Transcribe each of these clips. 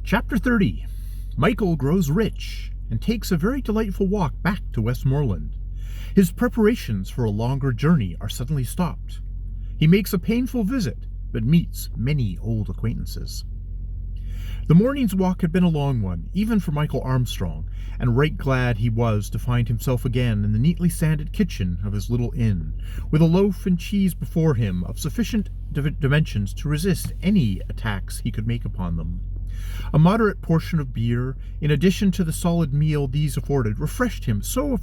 Chapter 30. Mchl grows rich and takes a very delightful walk back to Westmoreland. His preparations for a longer journey are suddenly stopped. He makes a painful visit, but meets many old acquaintances. The morning's walk had been a long one, even for Mchl Armstrong, and right glad he was to find himself again in the neatly sanded kitchen of his little inn, with a loaf and cheese before him of sufficient dimensions to resist any attacks he could make upon them. A moderate portion of beer, in addition to the solid meal these afforded, refreshed him so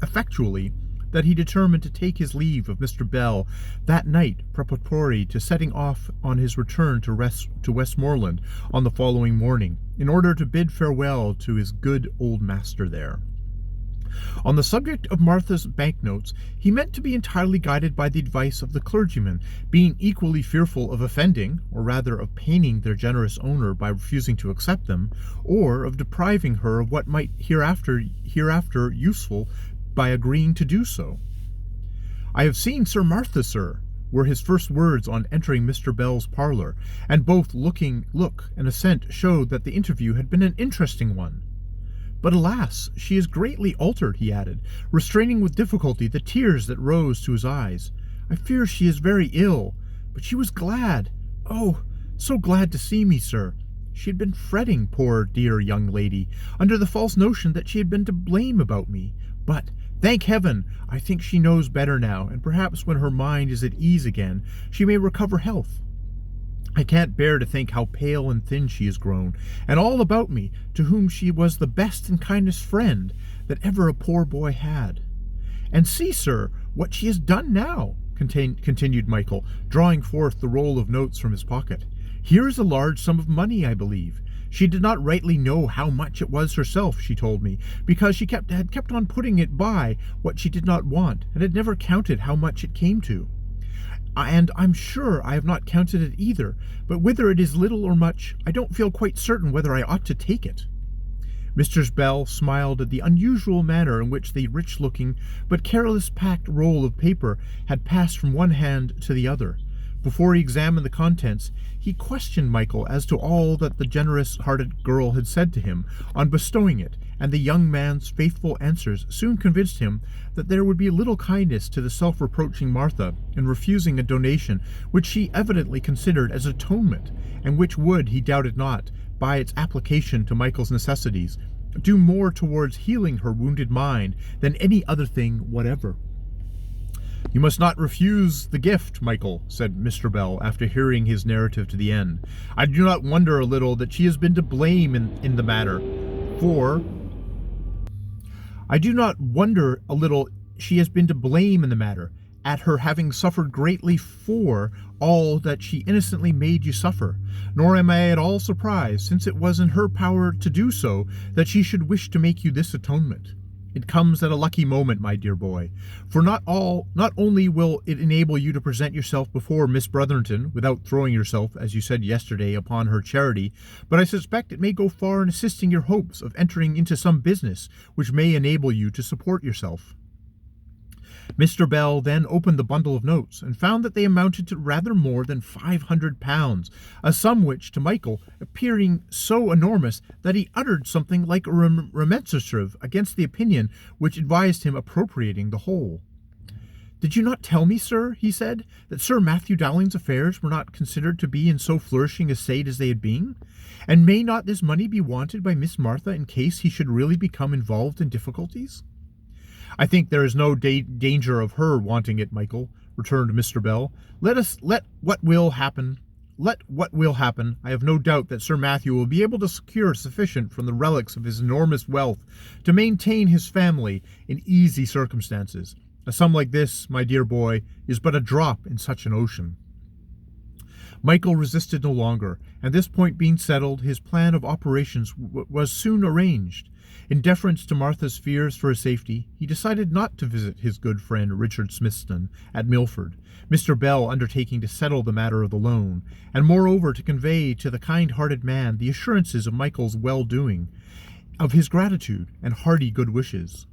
effectually that he determined to take his leave of Mr. Bell that night preparatory to setting off on his return to Westmoreland on the following morning, in order to bid farewell to his good old master there. On the subject of Martha's banknotes, he meant to be entirely guided by the advice of the clergyman, being equally fearful of offending, or rather of paining their generous owner by refusing to accept them, or of depriving her of what might hereafter useful by agreeing to do so. "I have seen Sir Martha, sir," were his first words on entering Mr. Bell's parlour, and both look and assent showed that the interview had been an interesting one. "But alas, she is greatly altered," he added, restraining with difficulty the tears that rose to his eyes. "I fear she is very ill, but she was glad, oh, so glad to see me, sir. She had been fretting, poor dear young lady, under the false notion that she had been to blame about me. But, thank heaven, I think she knows better now, and perhaps when her mind is at ease again, she may recover health. I can't bear to think how pale and thin she has grown, and all about me, to whom she was the best and kindest friend that ever a poor boy had. And see, sir, what she has done now," continued Mchl, drawing forth the roll of notes from his pocket. "Here is a large sum of money, I believe. She did not rightly know how much it was herself, she told me, because she had kept on putting it by what she did not want, and had never counted how much it came to. And I'm sure I have not counted it either, but whether it is little or much, I don't feel quite certain whether I ought to take it." Mr. Bell smiled at the unusual manner in which the rich-looking but careless packed roll of paper had passed from one hand to the other. Before he examined the contents, he questioned Mchl as to all that the generous-hearted girl had said to him on bestowing it, and the young man's faithful answers soon convinced him that there would be little kindness to the self-reproaching Martha in refusing a donation which she evidently considered as atonement, and which would, he doubted not, by its application to Mchl's necessities, do more towards healing her wounded mind than any other thing whatever. "You must not refuse the gift, Mchl," said Mr. Bell, after hearing his narrative to the end. "I do not wonder a little that she has been to blame in the matter, at her having suffered greatly for all that she innocently made you suffer, nor am I at all surprised, since it was in her power to do so, that she should wish to make you this atonement. It comes at a lucky moment, my dear boy, for not only will it enable you to present yourself before Miss Brotherton without throwing yourself, as you said yesterday, upon her charity, but I suspect it may go far in assisting your hopes of entering into some business which may enable you to support yourself." Mr. Bell then opened the bundle of notes, and found that they amounted to rather more than £500, a sum which, to Mchl, appearing so enormous that he uttered something like a remonstrative against the opinion which advised him appropriating the whole. "Did you not tell me, sir," he said, "that Sir Matthew Dowling's affairs were not considered to be in so flourishing a state as they had been? And may not this money be wanted by Miss Martha in case he should really become involved in difficulties?" "I think there is no danger of her wanting it, Mchl," returned Mr. Bell. Let what will happen. I have no doubt that Sir Matthew will be able to secure sufficient from the relics of his enormous wealth to maintain his family in easy circumstances. A sum like this, my dear boy, is but a drop in such an ocean." Mchl resisted no longer, and this point being settled, his plan of operations was soon arranged. In deference to Martha's fears for his safety, he decided not to visit his good friend Richard Smithson at Milford, Mr. Bell undertaking to settle the matter of the loan, and moreover to convey to the kind-hearted man the assurances of Mchl's well-doing, of his gratitude and hearty good wishes.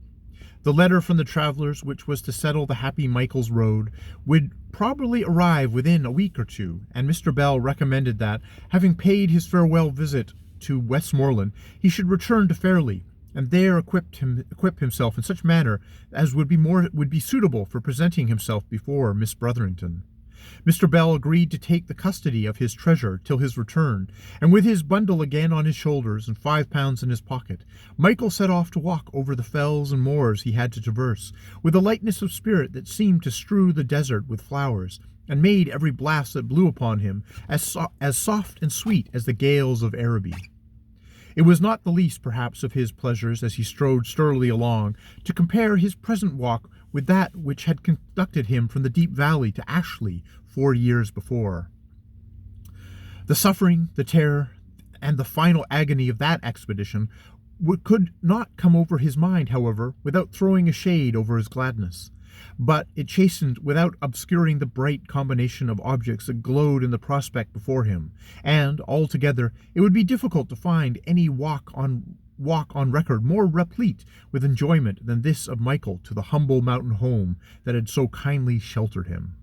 The letter from the travellers, which was to settle the happy Mchl's road, would probably arrive within a week or two, and Mr. Bell recommended that, having paid his farewell visit to Westmoreland, he should return to Fairley, and there equip himself in such manner as would be suitable for presenting himself before Miss Brotherington. Mr. Bell agreed to take the custody of his treasure till his return, and with his bundle again on his shoulders and £5 in his pocket, Mchl set off to walk over the fells and moors he had to traverse, with a lightness of spirit that seemed to strew the desert with flowers, and made every blast that blew upon him as soft and sweet as the gales of Araby. It was not the least, perhaps, of his pleasures as he strode sturdily along, to compare his present walk with that which had conducted him from the deep valley to Ashley 4 years before. The suffering, the terror, and the final agony of that expedition could not come over his mind, however, without throwing a shade over his gladness. But it chastened without obscuring the bright combination of objects that glowed in the prospect before him, and, altogether, it would be difficult to find any walk on record more replete with enjoyment than this of Mchl to the humble mountain home that had so kindly sheltered him.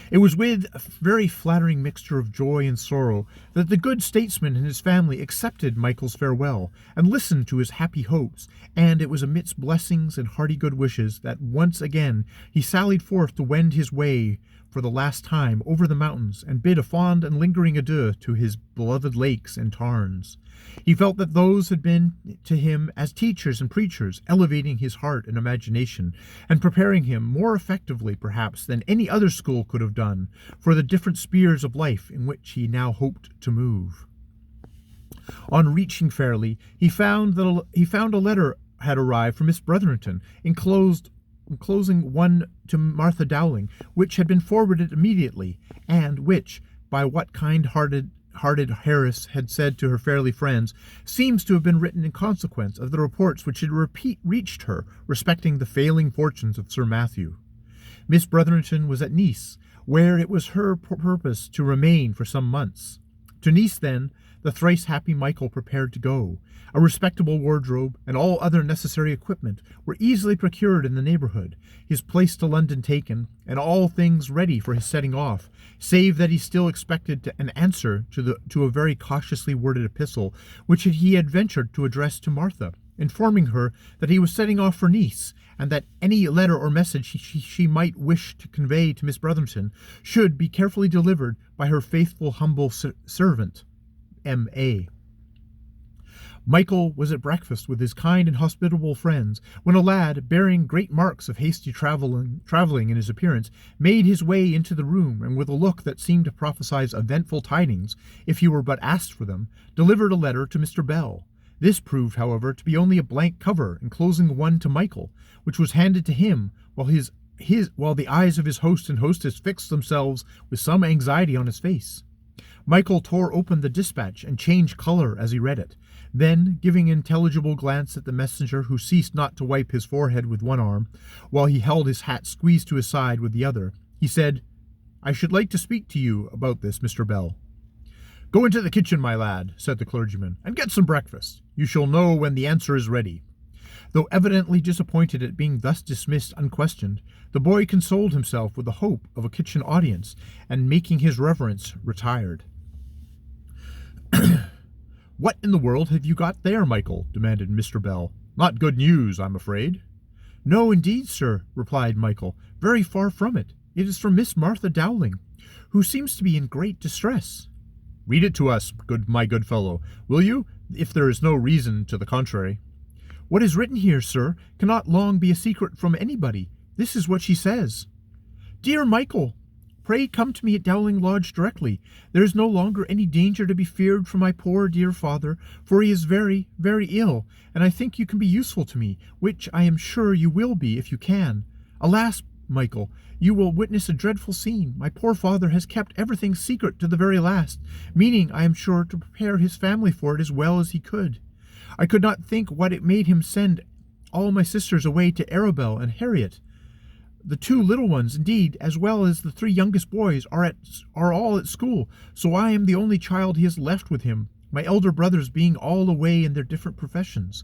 It was with a very flattering mixture of joy and sorrow that the good statesman and his family accepted Mchl's farewell and listened to his happy hopes, and it was amidst blessings and hearty good wishes that once again he sallied forth to wend his way for the last time over the mountains and bid a fond and lingering adieu to his beloved lakes and tarns. He felt that those had been to him as teachers and preachers, elevating his heart and imagination, and preparing him more effectively, perhaps, than any other school could have done, for the different spheres of life in which he now hoped to move. On reaching Fairley, he found a letter had arrived from Miss Brotherington, enclosing one to Martha Dowling, which had been forwarded immediately, and which, by what kind-hearted Harris had said to her Fairley friends, seems to have been written in consequence of the reports which had reached her respecting the failing fortunes of Sir Matthew. Miss Brotherington was at Nice, where it was her purpose to remain for some months. To Nice, then, the thrice happy Mchl prepared to go. A respectable wardrobe and all other necessary equipment were easily procured in the neighbourhood, his place to London taken, and all things ready for his setting off, save that he still expected an answer to a very cautiously worded epistle which he had ventured to address to Martha, informing her that he was setting off for Nice, and that any letter or message she might wish to convey to Miss Brotherington should be carefully delivered by her faithful humble servant, M.A. Mchl was at breakfast with his kind and hospitable friends, when a lad, bearing great marks of hasty travelling in his appearance, made his way into the room, and with a look that seemed to prophesy eventful tidings, if he were but asked for them, delivered a letter to Mr. Bell. This proved, however, to be only a blank cover, enclosing one to Mchl, which was handed to him, while the eyes of his host and hostess fixed themselves with some anxiety on his face. Mchl tore open the dispatch and changed colour as he read it. Then, giving an intelligible glance at the messenger, who ceased not to wipe his forehead with one arm, while he held his hat squeezed to his side with the other, he said, "I should like to speak to you about this, Mr. Bell." "Go into the kitchen, my lad," said the clergyman, "and get some breakfast. You shall know when the answer is ready." Though evidently disappointed at being thus dismissed unquestioned, the boy consoled himself with the hope of a kitchen audience, and making his reverence, retired. "What in the world have you got there, Mchl?" demanded Mr. Bell. "Not good news, I'm afraid." "No, indeed, sir," replied Mchl. "Very far from it. It is from Miss Martha Dowling, who seems to be in great distress." "Read it to us, my good fellow, will you, if there is no reason to the contrary?" "What is written here, sir, cannot long be a secret from anybody. This is what she says. Dear Mchl, pray come to me at Dowling Lodge directly. There is no longer any danger to be feared for my poor dear father, for he is very, very ill, and I think you can be useful to me, which I am sure you will be if you can. Alas, Mchl, you will witness a dreadful scene. My poor father has kept everything secret to the very last, meaning, I am sure, to prepare his family for it as well as he could. I could not think what it made him send all my sisters away to Arabelle and Harriet. The two little ones, indeed, as well as the 3 youngest boys, are all at school, so I am the only child he has left with him, my elder brothers being all away in their different professions.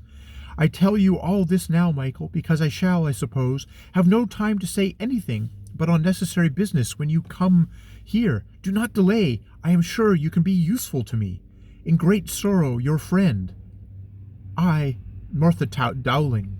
I tell you all this now, Mchl, because I shall, I suppose, have no time to say anything but on necessary business when you come here. Do not delay. I am sure you can be useful to me. In great sorrow, your friend, I, Martha Dowling.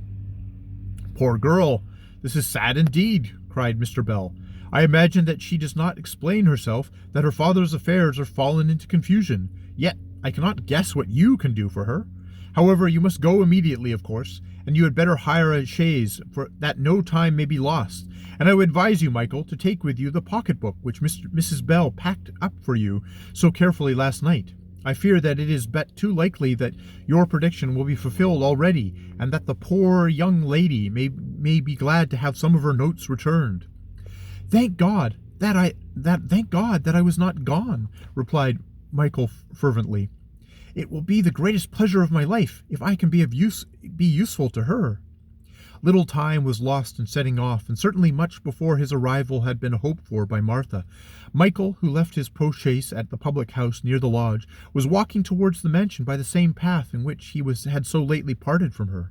Poor girl, this is sad indeed, cried Mr. Bell. I imagine that she does not explain herself, that her father's affairs are fallen into confusion. Yet I cannot guess what you can do for her. However, you must go immediately, of course, and you had better hire a chaise, for that no time may be lost. And I would advise you, Michael, to take with you the pocketbook which Mrs. Bell packed up for you so carefully last night. I fear that it is but too likely that your prediction will be fulfilled already, and that the poor young lady may be glad to have some of her notes returned. Thank God that I was not gone, replied Michael fervently. It will be the greatest pleasure of my life if I can be useful to her. Little time was lost in setting off, and certainly much before his arrival had been hoped for by Martha. Michael, who left his post-chaise at the public house near the lodge, was walking towards the mansion by the same path in which he had so lately parted from her.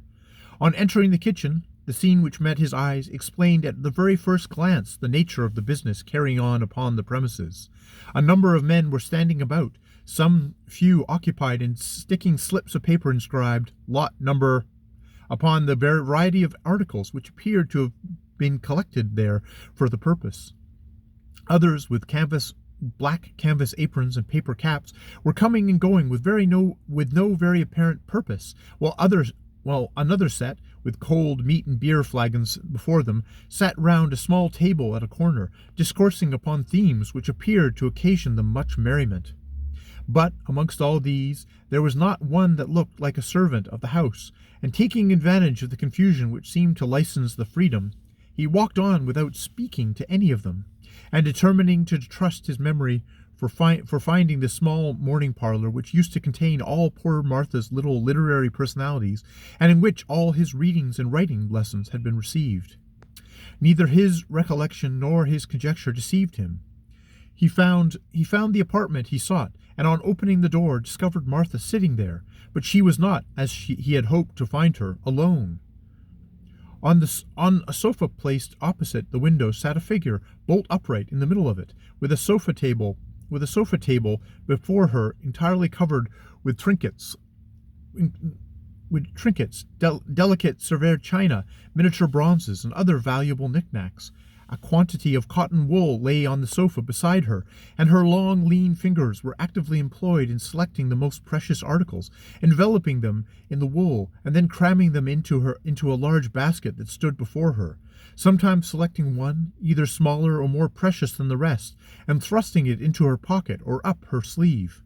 On entering the kitchen, the scene which met his eyes explained at the very first glance the nature of the business carrying on upon the premises. A number of men were standing about, some few occupied in sticking slips of paper inscribed "Lot Number" upon the variety of articles which appeared to have been collected there for the purpose. Others, with black canvas aprons and paper caps, were coming and going with no very apparent purpose, while another set, with cold meat and beer flagons before them, sat round a small table at a corner, discoursing upon themes which appeared to occasion them much merriment. But amongst all these there was not one that looked like a servant of the house, and taking advantage of the confusion which seemed to license the freedom, he walked on without speaking to any of them, and determining to trust his memory for finding the small morning parlour which used to contain all poor Martha's little literary personalities, and in which all his readings and writing lessons had been received. Neither his recollection nor his conjecture deceived him. He found the apartment he sought, and on opening the door discovered Martha sitting there, but she was not, as he had hoped to find her, alone. On a sofa placed opposite the window sat a figure, bolt upright in the middle of it, with a sofa table before her entirely covered with trinkets, delicate Sevres china, miniature bronzes, and other valuable knickknacks. A quantity of cotton wool lay on the sofa beside her, and her long, lean fingers were actively employed in selecting the most precious articles, enveloping them in the wool, and then cramming them into a large basket that stood before her, sometimes selecting one, either smaller or more precious than the rest, and thrusting it into her pocket or up her sleeve.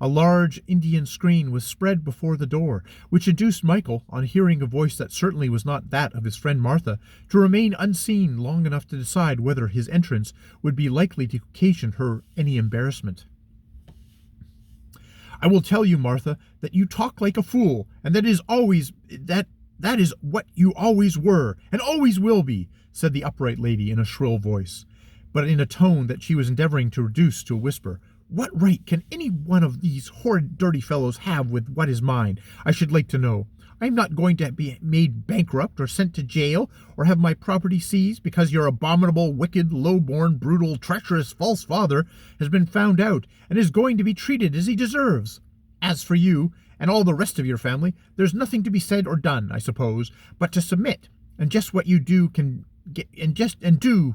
A large Indian screen was spread before the door, which induced Michael, on hearing a voice that certainly was not that of his friend Martha, to remain unseen long enough to decide whether his entrance would be likely to occasion her any embarrassment. I will tell you, Martha, that you talk like a fool, and that is what you always were, and always will be, said the upright lady in a shrill voice, but in a tone that she was endeavouring to reduce to a whisper. What right can any one of these horrid dirty fellows have with what is mine, I should like to know? I am not going to be made bankrupt or sent to jail or have my property seized because your abominable, wicked, low-born, brutal, treacherous, false father has been found out and is going to be treated as he deserves. As for you and all the rest of your family, there's nothing to be said or done, I suppose, but to submit, and just what you do can get, and just do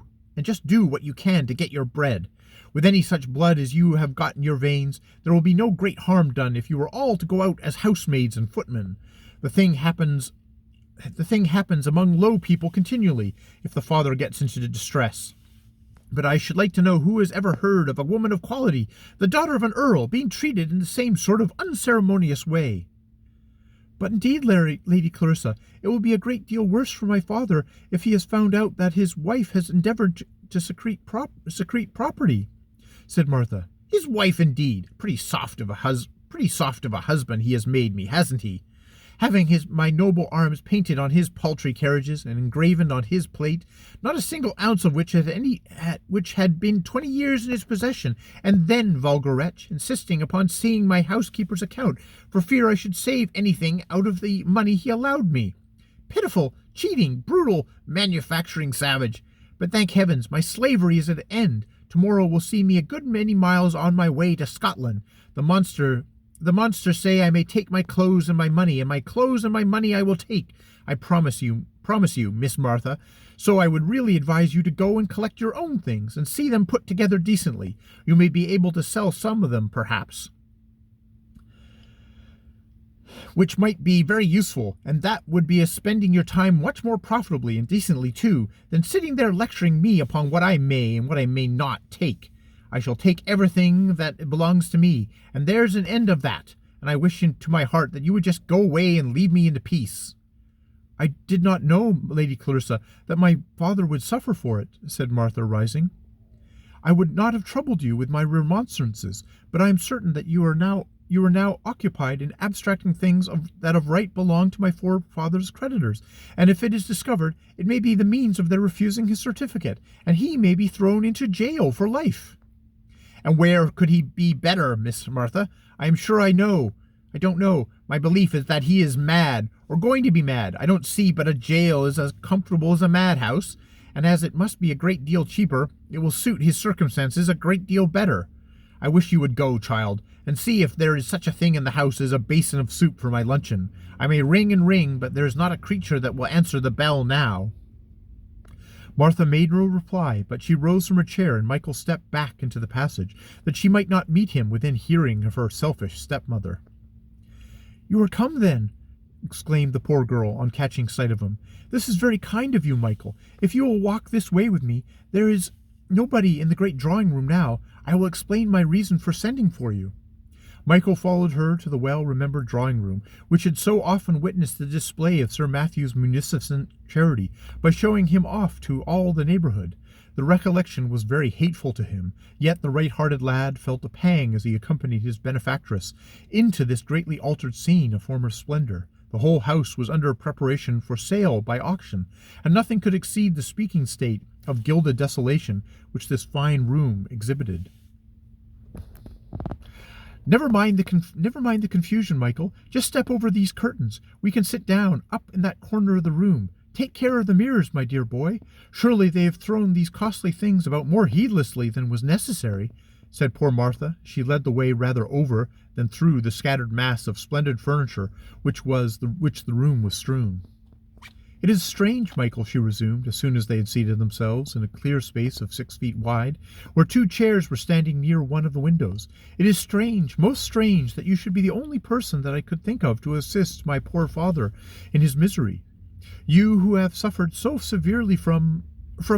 what you can to get your bread. With any such blood as you have got in your veins, there will be no great harm done if you were all to go out as housemaids and footmen. The thing happens among low people continually, if the father gets into distress. But I should like to know who has ever heard of a woman of quality, the daughter of an earl, being treated in the same sort of unceremonious way. But indeed, Lady Clarissa, it will be a great deal worse for my father if he has found out that his wife has endeavoured to secrete property, said Martha. His wife, indeed. Pretty soft of a husband he has made me, hasn't he? Having my noble arms painted on his paltry carriages and engraven on his plate, not a single ounce of which had been 20 years in his possession, and then, vulgar wretch, insisting upon seeing my housekeeper's account for fear I should save anything out of the money he allowed me. Pitiful, cheating, brutal, manufacturing savage! But thank heavens, my slavery is at an end. Tomorrow will see me a good many miles on my way to Scotland. The monster The monsters say I may take my clothes and my money, and my clothes and my money I will take. I promise you, Miss Martha. So I would really advise you to go and collect your own things, and see them put together decently. You may be able to sell some of them, perhaps, which might be very useful, and that would be spending your time much more profitably and decently too, than sitting there lecturing me upon what I may and what I may not take. I shall take everything that belongs to me, and there's an end of that, and I wish to my heart that you would just go away and leave me in peace. I did not know, Lady Clarissa, that my father would suffer for it, said Martha, rising. I would not have troubled you with my remonstrances, but I am certain that you are now occupied in abstracting things that of right belong to my forefather's creditors, and if it is discovered, it may be the means of their refusing his certificate, and he may be thrown into jail for life. And where could he be better, Miss Martha? I am sure I don't know. My belief is that he is mad, or going to be mad. I don't see but a jail is as comfortable as a madhouse, and as it must be a great deal cheaper, it will suit his circumstances a great deal better. I wish you would go, child, and see if there is such a thing in the house as a basin of soup for my luncheon. I may ring and ring, but there is not a creature that will answer the bell now. Martha made no reply, but she rose from her chair, and Michael stepped back into the passage, that she might not meet him within hearing of her selfish stepmother. You are come, then, exclaimed the poor girl, on catching sight of him. This is very kind of you, Michael. If you will walk this way with me, there is nobody in the great drawing-room now. I will explain my reason for sending for you. Michael followed her to the well-remembered drawing-room, which had so often witnessed the display of Sir Matthew's munificent charity, by showing him off to all the neighbourhood. The recollection was very hateful to him, yet the right-hearted lad felt a pang as he accompanied his benefactress into this greatly altered scene of former splendour. The whole house was under preparation for sale by auction, and nothing could exceed the speaking state of gilded desolation which this fine room exhibited. Never mind the confusion, Michael. Just step over these curtains. We can sit down up in that corner of the room. Take care of the mirrors, my dear boy. Surely they have thrown these costly things about more heedlessly than was necessary, said poor Martha. She led the way rather over than through the scattered mass of splendid furniture which the room was strewn. It is strange, Michael, she resumed, as soon as they had seated themselves in a clear space of 6 feet wide, where 2 chairs were standing near one of the windows. It is strange, most strange, that you should be the only person that I could think of to assist my poor father in his misery. You who have suffered so severely from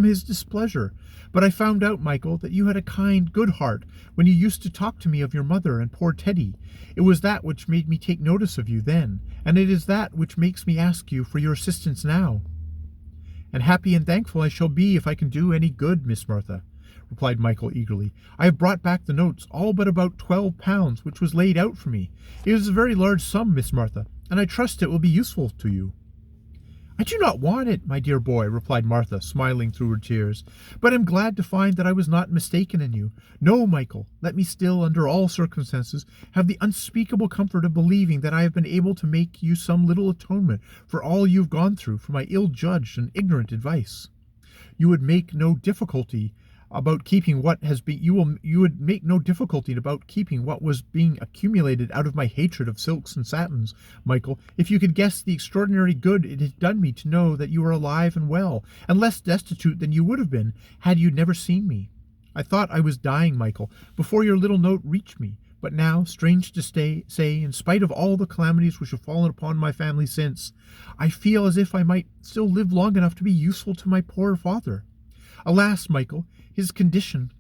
his displeasure. But I found out, Michael, that you had a kind, good heart when you used to talk to me of your mother and poor Teddy. It was that which made me take notice of you then, and it is that which makes me ask you for your assistance now. And happy and thankful I shall be if I can do any good, Miss Martha, replied Michael eagerly. I have brought back the notes, all but about £12, which was laid out for me. It is a very large sum, Miss Martha, and I trust it will be useful to you. I do not want it, my dear boy, replied Martha, smiling through her tears, but am glad to find that I was not mistaken in you. No, Michael, let me still, under all circumstances, have the unspeakable comfort of believing that I have been able to make you some little atonement for all you have gone through, for my ill-judged and ignorant advice. You would make no difficulty about keeping what has been you would make no difficulty about keeping what was being accumulated out of my hatred of silks and satins, Michael, if you could guess the extraordinary good it has done me to know that you are alive and well, and less destitute than you would have been had you never seen me. I thought I was dying, Michael, before your little note reached me, but now, strange to say, in spite of all the calamities which have fallen upon my family since, I feel as if I might still live long enough to be useful to my poor father. Alas, Michael, his condition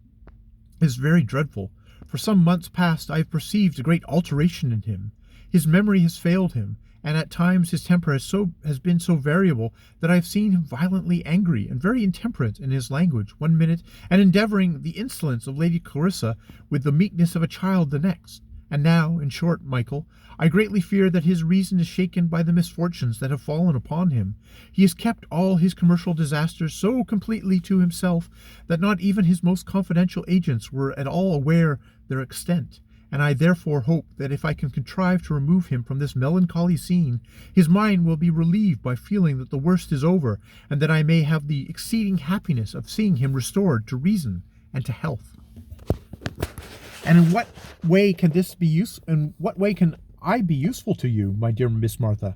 is very dreadful. For some months past I have perceived a great alteration in him. His memory has failed him, and at times his temper has been so variable that I have seen him violently angry and very intemperate in his language one minute, and endeavouring the insolence of Lady Clarissa with the meekness of a child the next. And now, in short, Michael, I greatly fear that his reason is shaken by the misfortunes that have fallen upon him. He has kept all his commercial disasters so completely to himself that not even his most confidential agents were at all aware their extent, and I therefore hope that if I can contrive to remove him from this melancholy scene, his mind will be relieved by feeling that the worst is over, and that I may have the exceeding happiness of seeing him restored to reason and to health. And in what way can this be in what way can I be useful to you, my dear Miss Martha?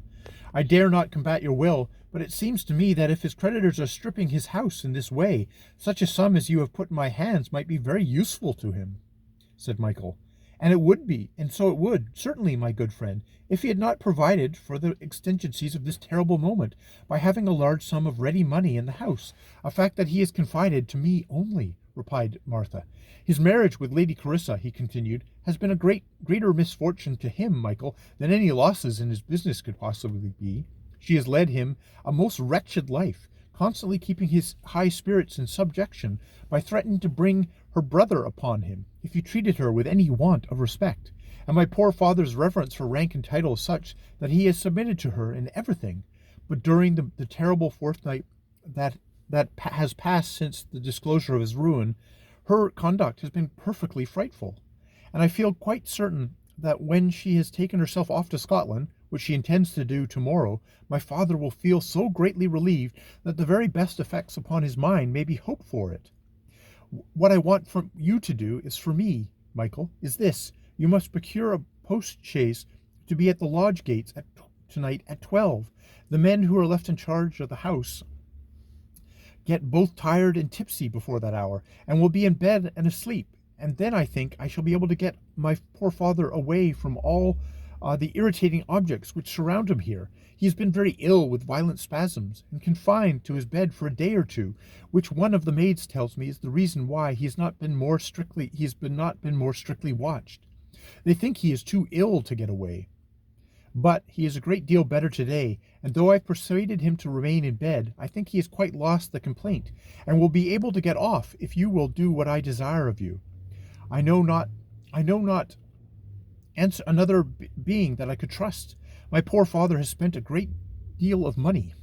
I dare not combat your will, but it seems to me that if his creditors are stripping his house in this way, such a sum as you have put in my hands might be very useful to him, said Mchl. And it would be, and so it would, certainly, my good friend, if he had not provided for the exigencies of this terrible moment by having a large sum of ready money in the house, a fact that he has confided to me only, replied Martha. His marriage with Lady Clarissa, he continued, has been a greater misfortune to him, Mchl, than any losses in his business could possibly be. She has led him a most wretched life, constantly keeping his high spirits in subjection by threatening to bring her brother upon him if he treated her with any want of respect, and my poor father's reverence for rank and title is such that he has submitted to her in everything. But during the terrible fortnight that has passed since the disclosure of his ruin, her conduct has been perfectly frightful, and I feel quite certain that when she has taken herself off to Scotland, which she intends to do tomorrow, my father will feel so greatly relieved that the very best effects upon his mind may be hoped for it. What I want from you to do is for me, Mchl, is this. You must procure a post-chaise to be at the lodge gates tonight at 12. The men who are left in charge of the house get both tired and tipsy before that hour, and will be in bed and asleep, and then I think I shall be able to get my poor father away from all the irritating objects which surround him here. He has been very ill with violent spasms, and confined to his bed for a day or two, which one of the maids tells me is the reason why he has not been more strictly watched. They think he is too ill to get away. But he is a great deal better today, and though I've persuaded him to remain in bed, I think he has quite lost the complaint, and will be able to get off if you will do what I desire of you. I know not another being that I could trust. My poor father has spent a great deal of money,